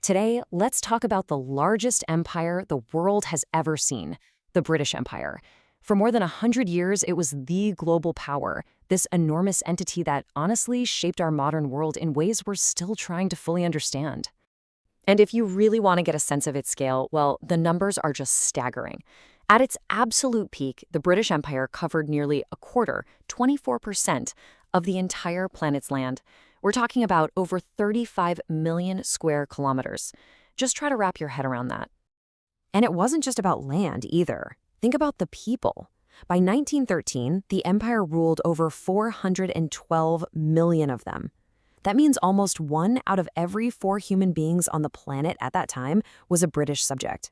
Today, let's talk about the largest empire the world has ever seen, the British Empire. For more than 100 years, it was the global power, this enormous entity that honestly shaped our modern world in ways we're still trying to fully understand. And if you really want to get a sense of its scale, well, the numbers are just staggering. At its absolute peak, the British Empire covered nearly a quarter, 24%, of the entire planet's land. We're talking about over 35 million square kilometers. Just try to wrap your head around that. And it wasn't just about land either. Think about the people. By 1913, the empire ruled over 412 million of them. That means almost 1 out of every 4 human beings on the planet at that time was a British subject.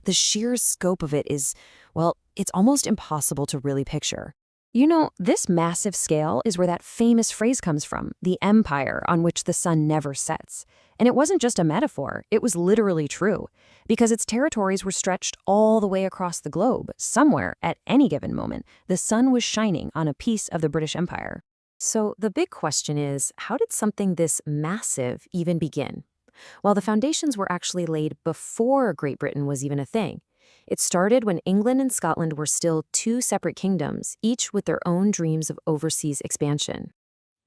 The sheer scope of it is, well, it's almost impossible to really picture. You know, this massive scale is where that famous phrase comes from, the empire on which the sun never sets. And it wasn't just a metaphor, it was literally true, because its territories were stretched all the way across the globe. Somewhere, at any given moment, the sun was shining on a piece of the British Empire. So the big question is, how did something this massive even begin? Well, the foundations were actually laid before Great Britain was even a thing. It started when England and Scotland were still 2 separate kingdoms, each with their own dreams of overseas expansion.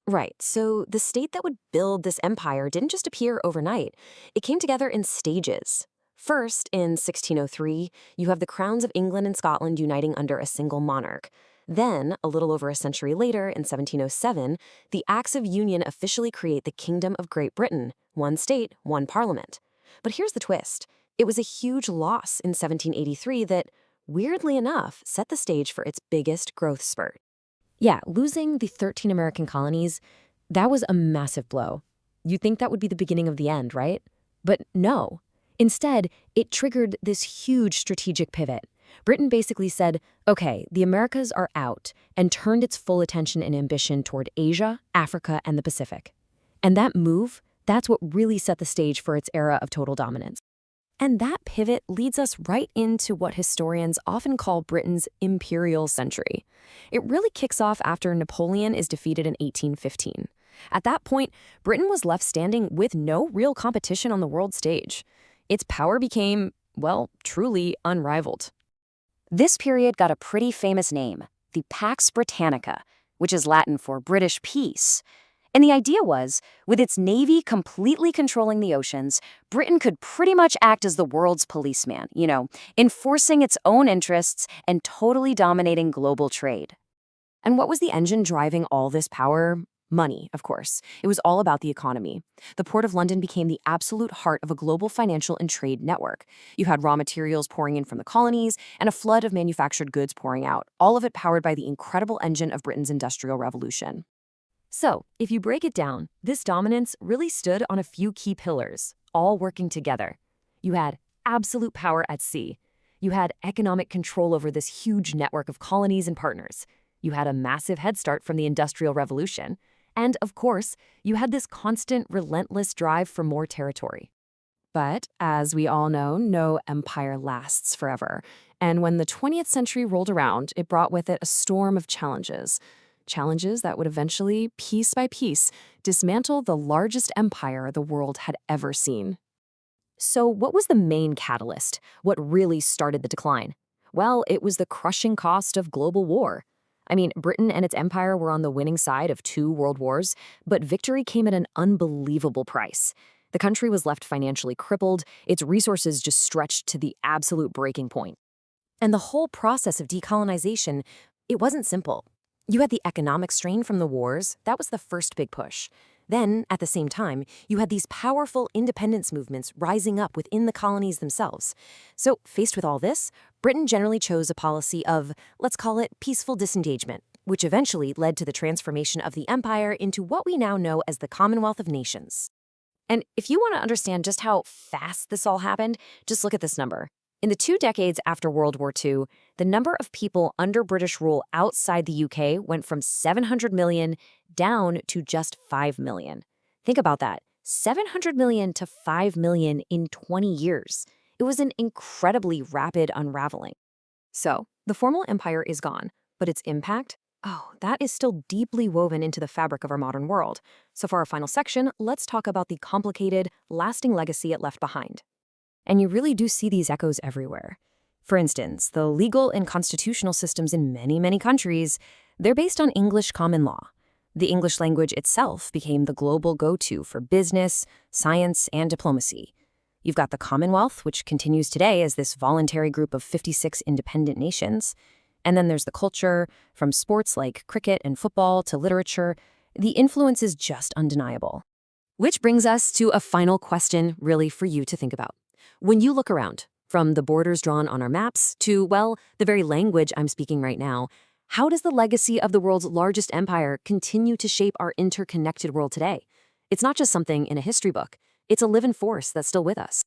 Right, so the state that would build this empire didn't just appear overnight. It came together in stages. First, in 1603, you have the crowns of England and Scotland uniting under a single monarch. Then, a little over a century later, in 1707, the Acts of Union officially create the Kingdom of Great Britain, 1 state, 1 parliament. But here's the twist. It was a huge loss in 1783 that, weirdly enough, set the stage for its biggest growth spurt. Yeah, losing the 13 American colonies, that was a massive blow. You'd think that would be the beginning of the end, right? But no. Instead, it triggered this huge strategic pivot. Britain basically said, okay, the Americas are out, and turned its full attention and ambition toward Asia, Africa, and the Pacific. And that move, that's what really set the stage for its era of total dominance. And that pivot leads us right into what historians often call Britain's Imperial Century. It really kicks off after Napoleon is defeated in 1815. At that point, Britain was left standing with no real competition on the world stage. Its power became, well, truly unrivaled. This period got a pretty famous name, the Pax Britannica, which is Latin for British peace. And the idea was, with its navy completely controlling the oceans, Britain could pretty much act as the world's policeman, enforcing its own interests and totally dominating global trade. And what was the engine driving all this power? Money, of course. It was all about the economy. The Port of London became the absolute heart of a global financial and trade network. You had raw materials pouring in from the colonies and a flood of manufactured goods pouring out, all of it powered by the incredible engine of Britain's Industrial Revolution. So, if you break it down, this dominance really stood on a few key pillars, all working together. You had absolute power at sea. You had economic control over this huge network of colonies and partners. You had a massive head start from the Industrial Revolution. And, of course, you had this constant, relentless drive for more territory. But, as we all know, no empire lasts forever. And when the 20th century rolled around, it brought with it a storm of challenges. Challenges that would eventually, piece by piece, dismantle the largest empire the world had ever seen. So what was the main catalyst? What really started the decline? Well, it was the crushing cost of global war. I mean, Britain and its empire were on the winning side of 2 world wars, but victory came at an unbelievable price. The country was left financially crippled, its resources just stretched to the absolute breaking point. And the whole process of decolonization, it wasn't simple. You had the economic strain from the wars. That was the first big push. Then, at the same time, you had these powerful independence movements rising up within the colonies themselves. So, faced with all this, Britain generally chose a policy of, let's call it, peaceful disengagement, which eventually led to the transformation of the empire into what we now know as the Commonwealth of Nations. And if you want to understand just how fast this all happened, just look at this number. In the 2 decades after World War II, the number of people under British rule outside the UK went from 700 million down to just 5 million. Think about that, 700 million to 5 million in 20 years. It was an incredibly rapid unraveling. So, the formal empire is gone, but its impact, Oh, that is still deeply woven into the fabric of our modern world. So, for our final section, let's talk about the complicated, lasting legacy it left behind. And you really do see these echoes everywhere. For instance, the legal and constitutional systems in many countries, they're based on English common law. The English language itself became the global go-to for business, science, and diplomacy. You've got the Commonwealth, which continues today as this voluntary group of 56 independent nations. And then there's the culture, from sports like cricket and football to literature. The influence is just undeniable. Which brings us to a final question, really, for you to think about. When you look around, from the borders drawn on our maps to, well, the very language I'm speaking right now, how does the legacy of the world's largest empire continue to shape our interconnected world today? It's not just something in a history book. It's a living force that's still with us.